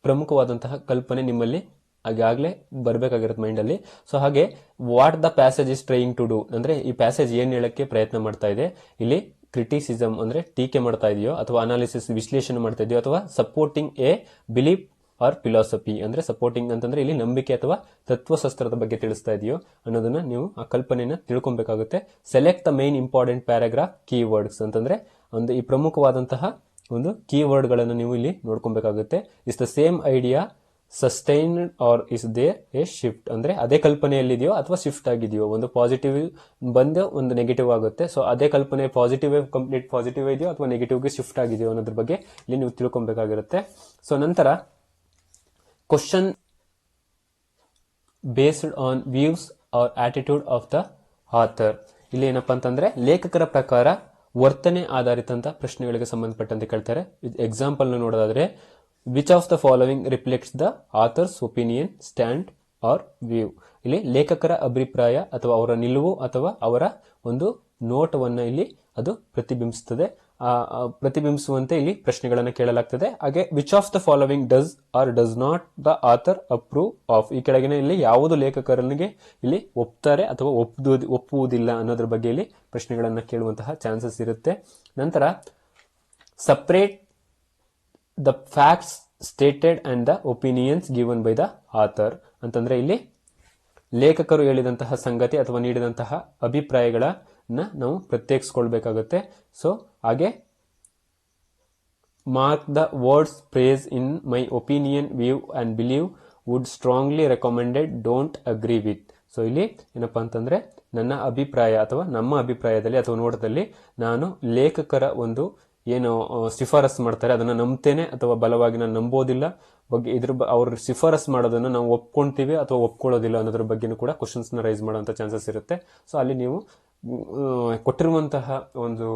ಪ್ರಮುಖವಾದಂತಹ ಕಲ್ಪನೆ ನಿಮ್ಮಲ್ಲಿ ಆಗಲೇ ಬರಬೇಕಾಗಿರುತ್ತೆ ಮೈಂಡ್ ಅಲ್ಲಿ. ಸೊ ಹಾಗೆ what the passage is trying to do, ಅಂದ್ರೆ ಈ ಪ್ಯಾಸೇಜ್ ಏನ್ ಹೇಳಕ್ಕೆ ಪ್ರಯತ್ನ ಮಾಡ್ತಾ ಇದೆ. ಇಲ್ಲಿ ಕ್ರಿಟಿಸಿಸಮ್ ಅಂದ್ರೆ ಟೀಕೆ ಮಾಡ್ತಾ ಇದೆಯೋ ಅಥವಾ ಅನಾಲಿಸಿಸ್ ವಿಶ್ಲೇಷಣೆ ಮಾಡ್ತಾ ಇದೆಯೋ ಅಥವಾ supporting a belief or philosophy, ಅಂದ್ರೆ ಸಪೋರ್ಟಿಂಗ್ ಅಂತಂದ್ರೆ ಇಲ್ಲಿ ನಂಬಿಕೆ ಅಥವಾ ತತ್ವಶಾಸ್ತ್ರದ ಬಗ್ಗೆ ತಿಳಿಸ್ತಾ ಇದೆಯೋ ಅನ್ನೋದನ್ನ ನೀವು ಆ ಕಲ್ಪನೆಯನ್ನ ತಿಳ್ಕೊಬೇಕಾಗುತ್ತೆ. Select the main important paragraph keywords ಅಂತಂದ್ರೆ ಒಂದು ಈ ಪ್ರಮುಖವಾದಂತಹ ಒಂದು ಕೀವರ್ಡ್ ಗಳನ್ನು ನೀವು ಇಲ್ಲಿ ನೋಡ್ಕೊಬೇಕಾಗುತ್ತೆ. Is the same idea sustained or is there a shift, ಅಂದ್ರೆ ಅದೇ ಕಲ್ಪನೆಯಲ್ಲಿದೆಯೋ ಅಥವಾ ಶಿಫ್ಟ್ ಆಗಿದೆಯೋ, ಒಂದು ಪಾಸಿಟಿವ್ ಬಂದು ಒಂದು ನೆಗೆಟಿವ್ ಆಗುತ್ತೆ. ಸೊ ಅದೇ ಕಲ್ಪನೆ ಪಾಸಿಟಿವ್ ಕಂಪ್ಲೀಟ್ ಪಾಸಿಟಿವ್ ಇದೆಯೋ ಅಥವಾ ನೆಗೆಟಿವ್ಗೆ ಶಿಫ್ಟ್ ಆಗಿದೆಯೋ ಅನ್ನೋದ್ರ ಬಗ್ಗೆ ಇಲ್ಲಿ ನೀವು ತಿಳ್ಕೊಬೇಕಾಗಿರುತ್ತೆ. ಸೊ ನಂತರ question based on views or attitude of the author, ಇಲ್ಲಿ ಏನಪ್ಪಾ ಅಂತಂದ್ರೆ ಲೇಖಕರ ಪ್ರಕಾರ ವರ್ತನೆ ಆಧಾರಿತ ಪ್ರಶ್ನೆಗಳಿಗೆ ಸಂಬಂಧಪಟ್ಟಂತೆ ಕೇಳ್ತಾರೆ. ಎಕ್ಸಾಂಪಲ್ ನೋಡೋದಾದ್ರೆ which of the following reflects the author's opinion stand or view, ಇಲ್ಲಿ ಲೇಖಕರ ಅಭಿಪ್ರಾಯ ಅಥವಾ ಅವರ ನಿಲುವು ಅಥವಾ ಅವರ ಒಂದು ನೋಟವನ್ನ ಇಲ್ಲಿ ಅದು ಪ್ರತಿಬಿಂಬಿಸುತ್ತದೆ. ಪ್ರತಿಬಿಂಬಿಸುವಂತೆ ಇಲ್ಲಿ ಪ್ರಶ್ನೆಗಳನ್ನು ಕೇಳಲಾಗ್ತದೆ. ಹಾಗೆ which of the following does or does not the author approve of, ಈ ಕೆಳಗಿನ ಇಲ್ಲಿ ಯಾವುದು ಲೇಖಕರನಿಗೆ ಇಲ್ಲಿ ಒಪ್ತಾರೆ ಅಥವಾ ಒಪ್ಪುವುದಿಲ್ಲ ಅನ್ನೋದ್ರ ಬಗ್ಗೆ ಇಲ್ಲಿ ಪ್ರಶ್ನೆಗಳನ್ನ ಕೇಳುವಂತಹ ಚಾನ್ಸಸ್ ಇರುತ್ತೆ. ನಂತರ separate the facts stated and the opinions given by the author ಅಂತಂದ್ರೆ ಇಲ್ಲಿ ಲೇಖಕರು ಹೇಳಿದಂತಹ ಸಂಗತಿ ಅಥವಾ ನೀಡಿದಂತಹ ಅಭಿಪ್ರಾಯಗಳನ್ನ ನಾವು ಪ್ರತ್ಯೇಕಿಸ್ಕೊಳ್ಬೇಕಾಗುತ್ತೆ. ಸೊ ಹಾಗೆ mark the words phrase in my opinion view and believe would strongly recommended don't agree with. So ಇಲ್ಲಿ ಏನಪ್ಪಾ ಅಂತಂದ್ರೆ ನನ್ನ ಅಭಿಪ್ರಾಯ ಅಥವಾ ನಮ್ಮ ಅಭಿಪ್ರಾಯದಲ್ಲಿ ಅಥವಾ ನೋಟದಲ್ಲಿ ನಾನು ಲೇಖಕರ ಒಂದು ಏನು ಶಿಫಾರಸ್ ಮಾಡ್ತಾರೆ ಅದನ್ನ ನಂಬ್ತೇನೆ ಅಥವಾ ಬಲವಾಗಿ ನಾನು ನಂಬೋದಿಲ್ಲ ಬಗ್ಗೆ ಅವ್ರ ಶಿಫಾರಸ್ ಮಾಡೋದನ್ನ ನಾವು ಒಪ್ಕೊಂತೀವಿ ಅಥವಾ ಒಪ್ಕೊಳ್ಳೋದಿಲ್ಲ ಅನ್ನೋದ್ರ ಬಗ್ಗೆನೂ ಕೂಡ ಕ್ವಶನ್ಸ್ ನ ರೈಸ್ ಮಾಡುವಂತ ಚಾನ್ಸಸ್ ಇರುತ್ತೆ. ಸೊ ಅಲ್ಲಿ ನೀವು ಕೊಟ್ಟಿರುವಂತಹ ಒಂದು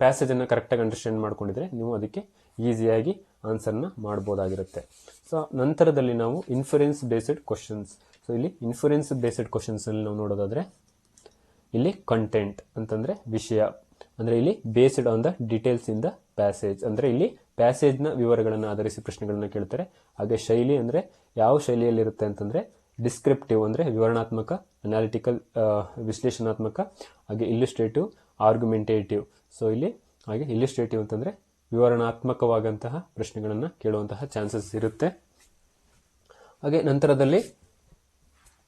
ಪ್ಯಾಸೇಜ್ ಅನ್ನ ಕರೆಕ್ಟಾಗಿ ಅಂಡರ್ಸ್ಟ್ಯಾಂಡ್ ಮಾಡ್ಕೊಂಡಿದ್ರೆ ನೀವು ಅದಕ್ಕೆ ಈಸಿಯಾಗಿ ಆನ್ಸರ್ನ ಮಾಡ್ಬೋದಾಗಿರುತ್ತೆ. ಸೊ ನಂತರದಲ್ಲಿ ನಾವು ಇನ್ಫರೆನ್ಸ್ ಬೇಸ್ಡ್ ಕ್ವಶನ್ಸ್. ಸೊ ಇಲ್ಲಿ ಇನ್ಫರೆನ್ಸ್ ಬೇಸ್ಡ್ ಕ್ವಶನ್ಸ್ ಅಲ್ಲಿ ನಾವು ನೋಡೋದಾದ್ರೆ ಇಲ್ಲಿ ಕಂಟೆಂಟ್ ಅಂತಂದ್ರೆ ವಿಷಯ, ಅಂದ್ರೆ ಇಲ್ಲಿ based on the details in the passage, ಅಂದ್ರೆ ಇಲ್ಲಿ ಪ್ಯಾಸೇಜ್ ನ ವಿವರಗಳನ್ನು ಆಧರಿಸಿ ಪ್ರಶ್ನೆಗಳನ್ನ ಕೇಳ್ತಾರೆ. ಹಾಗೆ ಶೈಲಿ ಅಂದ್ರೆ ಯಾವ ಶೈಲಿಯಲ್ಲಿ ಇರುತ್ತೆ ಅಂತಂದ್ರೆ ಡಿಸ್ಕ್ರಿಪ್ಟಿವ್ ಅಂದ್ರೆ ವಿವರಣಾತ್ಮಕ, ಅನಾಲಿಟಿಕಲ್ ವಿಶ್ಲೇಷಣಾತ್ಮಕ, ಹಾಗೆ ಇಲ್ಲಿಸ್ಟ್ರೇಟಿವ್, ಆರ್ಗ್ಯುಮೆಂಟೇಟಿವ್. ಸೊ ಇಲ್ಲಿ ಹಾಗೆ ಇಲ್ಲಿಸ್ಟ್ರೇಟಿವ್ ಅಂತಂದ್ರೆ ವಿವರಣಾತ್ಮಕವಾದಂತಹ ಪ್ರಶ್ನೆಗಳನ್ನ ಕೇಳುವಂತಹ ಚಾನ್ಸಸ್ ಇರುತ್ತೆ. ಹಾಗೆ ನಂತರದಲ್ಲಿ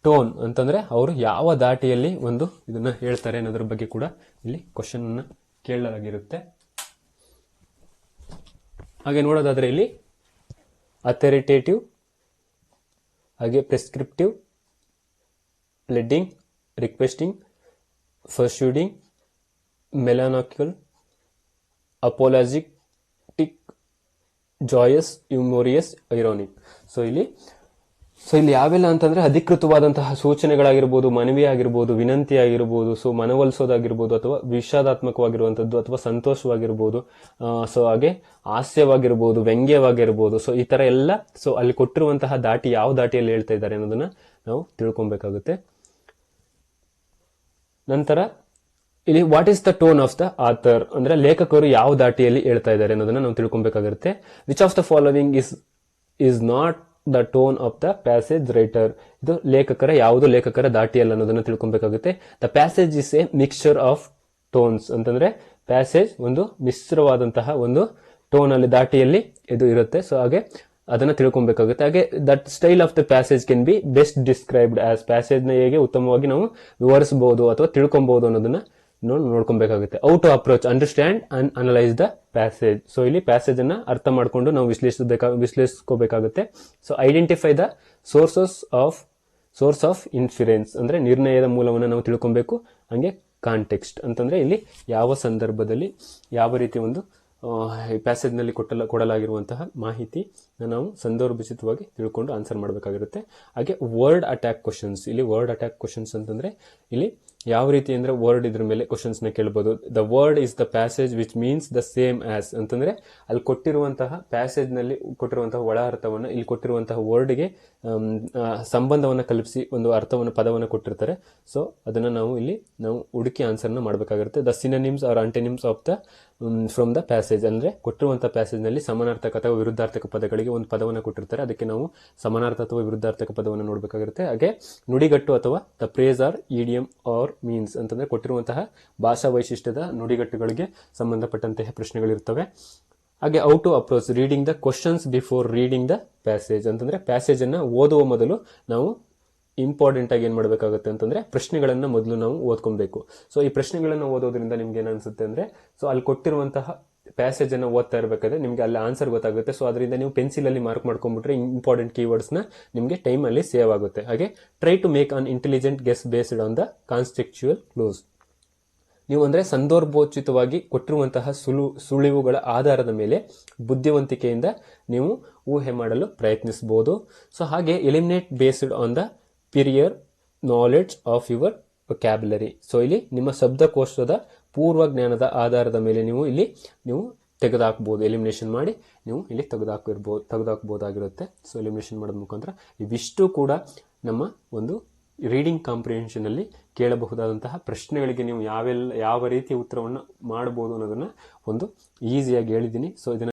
ಟೋನ್ ಅಂತಂದ್ರೆ ಅವರು ಯಾವ ದಾಟಿಯಲ್ಲಿ ಒಂದು ಇದನ್ನ ಹೇಳ್ತಾರೆ ಅನ್ನೋದ್ರ ಬಗ್ಗೆ ಕೂಡ ಇಲ್ಲಿ ಕ್ವಶನ್ ಅನ್ನ ಕೇಳಲಾಗಿರುತ್ತೆ. ಹಾಗೆ ನೋಡೋದಾದ್ರೆ ಇಲ್ಲಿ ಅಥಾರಿಟೇಟಿವ್, ಹಾಗೆ ಪ್ರಿಸ್ಕ್ರಿಪ್ಟಿವ್, ಪ್ಲೆಡ್ಡಿಂಗ್, ರಿಕ್ವೆಸ್ಟಿಂಗ್, ಪರ್ಸ್ಯೂಡಿಂಗ್, ಮೆಲಾನಾಕಿಕಲ್, ಅಪೋಲಾಜಿಟಿಕ್, ಜಾಯಸ್, ಯುಮೋರಿಯಸ್, ಐರಾನಿಕ್. ಸೊ ಇಲ್ಲಿ ಯಾವೆಲ್ಲ ಅಂತಂದ್ರೆ ಅಧಿಕೃತವಾದಂತಹ ಸೂಚನೆಗಳಾಗಿರ್ಬೋದು, ಮನವಿ ಆಗಿರ್ಬೋದು, ವಿನಂತಿ ಆಗಿರ್ಬೋದು, ಸೊ ಮನವೊಲಿಸೋದಾಗಿರ್ಬೋದು, ಅಥವಾ ವಿಷಾದಾತ್ಮಕವಾಗಿರುವಂತದ್ದು ಅಥವಾ ಸಂತೋಷವಾಗಿರ್ಬೋದು, ಸೊ ಹಾಗೆ ಹಾಸ್ಯವಾಗಿರ್ಬೋದು, ವ್ಯಂಗ್ಯವಾಗಿರ್ಬೋದು. ಸೊ ಈ ತರ ಎಲ್ಲ ಸೊ ಅಲ್ಲಿ ಕೊಟ್ಟಿರುವಂತಹ ದಾಟಿ ಯಾವ ದಾಟಿಯಲ್ಲಿ ಹೇಳ್ತಾ ಇದ್ದಾರೆ ಅನ್ನೋದನ್ನ ನಾವು ತಿಳ್ಕೊಬೇಕಾಗುತ್ತೆ. ನಂತರ ಇಲ್ಲಿ what is the tone of the author ಅಂದ್ರೆ ಲೇಖಕರು ಯಾವ ದಾಟಿಯಲ್ಲಿ ಹೇಳ್ತಾ ಇದ್ದಾರೆ ಅನ್ನೋದನ್ನ ನಾವು ತಿಳ್ಕೊಬೇಕಾಗುತ್ತೆ. Which of the following is not the tone of the passage writer. ಇದು ಯಾವುದು ಲೇಖಕರ ದಾಟಿಯಲ್ಲ ಅನ್ನೋದನ್ನ ತಿಳ್ಕೊಬೇಕಾಗುತ್ತೆ. The passage is a mixture of tones ಅಂತಂದ್ರೆ ಪ್ಯಾಸೇಜ್ ಒಂದು ಮಿಶ್ರವಾದಂತಹ ಒಂದು ಟೋನ್ ಅಲ್ಲಿ ದಾಟಿಯಲ್ಲಿ ಇದು ಇರುತ್ತೆ. ಸೊ ಹಾಗೆ ಅದನ್ನ ತಿಳ್ಕೊಬೇಕಾಗುತ್ತೆ. ಹಾಗೆ that style of the passage can be best described as passage ನ ಹೇಗೆ ಉತ್ತಮವಾಗಿ ನಾವು ವಿವರಿಸಬಹುದು ಅಥವಾ ತಿಳ್ಕೊಬಹುದು ಅನ್ನೋದನ್ನ ನೋಡ್ಕೊಬೇಕಾಗುತ್ತೆ. How to approach, understand and analyse the passage. So ಇಲ್ಲಿ ಪ್ಯಾಸೇಜ್ ಅನ್ನ ಅರ್ಥ ಮಾಡ್ಕೊಂಡು ನಾವು ವಿಶ್ಲೇಷಿಸಬೇಕಾಗುತ್ತೆ. So identify the source of inference ಅಂದ್ರೆ ನಿರ್ಣಯದ ಮೂಲವನ್ನು ನಾವು ತಿಳ್ಕೊಬೇಕು. ಹಂಗೆ ಕಾಂಟೆಕ್ಸ್ಟ್ ಅಂತಂದ್ರೆ ಇಲ್ಲಿ ಯಾವ ಸಂದರ್ಭದಲ್ಲಿ ಯಾವ ರೀತಿ ಒಂದು ಪ್ಯಾಸೇಜ್ ನಲ್ಲಿ ಕೊಡಲಾಗಿರುವಂತಹ ಮಾಹಿತಿ ನಾವು ಸಂದರ್ಭೋಚಿತವಾಗಿ ತಿಳ್ಕೊಂಡು ಆನ್ಸರ್ ಮಾಡಬೇಕಾಗಿರುತ್ತೆ. ಹಾಗೆ ವರ್ಡ್ ಅಟ್ಯಾಕ್ ಕ್ವಶನ್ಸ್. ಇಲ್ಲಿ ವರ್ಡ್ ಅಟ್ಯಾಕ್ ಕ್ವಶನ್ಸ್ ಅಂತಂದ್ರೆ ಇಲ್ಲಿ ಯಾವ ರೀತಿ ಅಂದ್ರೆ ವರ್ಡ್ ಇದ್ರ ಮೇಲೆ ಕ್ವಶನ್ಸ್ ನ ಕೇಳಬಹುದು. The word is the passage which means the same as ಅಂತಂದ್ರೆ ಅಲ್ಲಿ ಕೊಟ್ಟಿರುವಂತಹ ಪ್ಯಾಸೇಜ್ ನಲ್ಲಿ ಕೊಟ್ಟಿರುವಂತಹ ಒಳ ಅರ್ಥವನ್ನ ಇಲ್ಲಿ ಕೊಟ್ಟಿರುವಂತಹ ವರ್ಡ್ಗೆ ಸಂಬಂಧವನ್ನ ಕಲ್ಪಿಸಿ ಒಂದು ಪದವನ್ನು ಕೊಟ್ಟಿರ್ತಾರೆ. ಸೊ ಅದನ್ನ ನಾವು ಹುಡುಕಿ ಆನ್ಸರ್ನ ಮಾಡಬೇಕಾಗಿರುತ್ತೆ. The synonyms or antonyms of the from the passage ಅಂದ್ರೆ ಕೊಟ್ಟಿರುವಂತಹ ಪ್ಯಾಸೇಜ್ ನಲ್ಲಿ ಸಮಾನಾರ್ಥಕ ಅಥವಾ ವಿರುದ್ಧಾರ್ಥಕ ಪದಗಳಿಗೆ ಒಂದು ಪದವನ್ನು ಕೊಟ್ಟಿರ್ತಾರೆ. ಅದಕ್ಕೆ ನಾವು ಸಮಾನಾರ್ಥ ಅಥವಾ ವಿರುದ್ಧಾರ್ಥಕ ಪದವನ್ನು ನೋಡಬೇಕಾಗಿರುತ್ತೆ. ಹಾಗೆ ನುಡಿಗಟ್ಟು ಅಥವಾ the phrase or idiom or means ಅಂತಂದ್ರೆ ಕೊಟ್ಟಿರುವಂತಹ ಭಾಷಾ ವೈಶಿಷ್ಟ್ಯದ ನುಡಿಗಟ್ಟುಗಳಿಗೆ ಸಂಬಂಧಪಟ್ಟಂತಹ ಪ್ರಶ್ನೆಗಳಿರ್ತವೆ. ಹಾಗೆ how to approach, reading the questions before reading the passage ಅಂತಂದ್ರೆ ಪ್ಯಾಸೇಜ್ ಅನ್ನ ಓದುವ ಮೊದಲು ನಾವು ಇಂಪಾರ್ಟೆಂಟ್ ಆಗಿ ಏನ್ ಮಾಡಬೇಕಾಗುತ್ತೆ ಅಂತಂದ್ರೆ ಪ್ರಶ್ನೆಗಳನ್ನ ಮೊದಲು ನಾವು ಓದ್ಕೊಬೇಕು. ಸೊ ಈ ಪ್ರಶ್ನೆಗಳನ್ನ ಓದೋದ್ರಿಂದ ನಿಮ್ಗೆ ಏನ್ ಅನ್ಸುತ್ತೆ ಅಂದ್ರೆ ಸೊ ಅಲ್ಲಿ ಕೊಟ್ಟಿರುವಂತಹ ಪ್ಯಾಸೇಜ್ ಅನ್ನ ಓದ್ತಾ ಇರಬೇಕಾದ್ರೆ ನಿಮ್ಗೆ ಅಲ್ಲಿ ಆನ್ಸರ್ ಗೊತ್ತಾಗುತ್ತೆ. ಸೊ ಅದರಿಂದ ನೀವು ಪೆನ್ಸಿಲ್ ಅಲ್ಲಿ ಮಾರ್ಕ್ ಮಾಡ್ಕೊಂಡ್ಬಿಟ್ರೆ ಇಂಪಾರ್ಟೆಂಟ್ ಕೀವರ್ಡ್ಸ್ ನ ನಿಮ್ಗೆ ಟೈಮ್ ಅಲ್ಲಿ ಸೇವ್ ಆಗುತ್ತೆ. ಹಾಗೆ try to make an intelligent guess based on the contextual clues. ನೀವು ಅಂದ್ರೆ ಸಂದರ್ಭೋಚಿತವಾಗಿ ಕೊಟ್ಟಿರುವಂತಹ ಸುಳಿವುಗಳ ಆಧಾರದ ಮೇಲೆ ಬುದ್ಧಿವಂತಿಕೆಯಿಂದ ನೀವು ಊಹೆ ಮಾಡಲು ಪ್ರಯತ್ನಿಸಬಹುದು. ಸೊ ಹಾಗೆ eliminate based on the prior knowledge of your vocabulary. So ಇಲ್ಲಿ ನಿಮ್ಮ ಶಬ್ದಕೋಶದ ಪೂರ್ವ ಜ್ಞಾನದ ಆಧಾರದ ಮೇಲೆ ನೀವು ತೆಗೆದುಹಾಕಬಹುದು. ಎಲಿಮಿನೇಷನ್ ಮಾಡಿ ನೀವು ಇಲ್ಲಿ ತೆಗೆದುಹಾಕಬಹುದಾಗಿರುತ್ತೆ. ಸೊ ಎಲಿಮಿನೇಷನ್ ಮಾಡೋದ್ ಮುಖಾಂತರ ಇವಿಷ್ಟು ಕೂಡ ನಮ್ಮ ಒಂದು ರೀಡಿಂಗ್ ಕಾಂಪ್ರಿಹೆನ್ಷನ್ ಅಲ್ಲಿ ಕೇಳಬಹುದಾದಂತಹ ಪ್ರಶ್ನೆಗಳಿಗೆ ನೀವು ಯಾವ ರೀತಿಯ ಉತ್ತರವನ್ನು ಮಾಡಬಹುದು ಅನ್ನೋದನ್ನ ಒಂದು ಈಸಿಯಾಗಿ ಹೇಳಿದ್ದೀನಿ. ಸೊ ಇದನ್ನ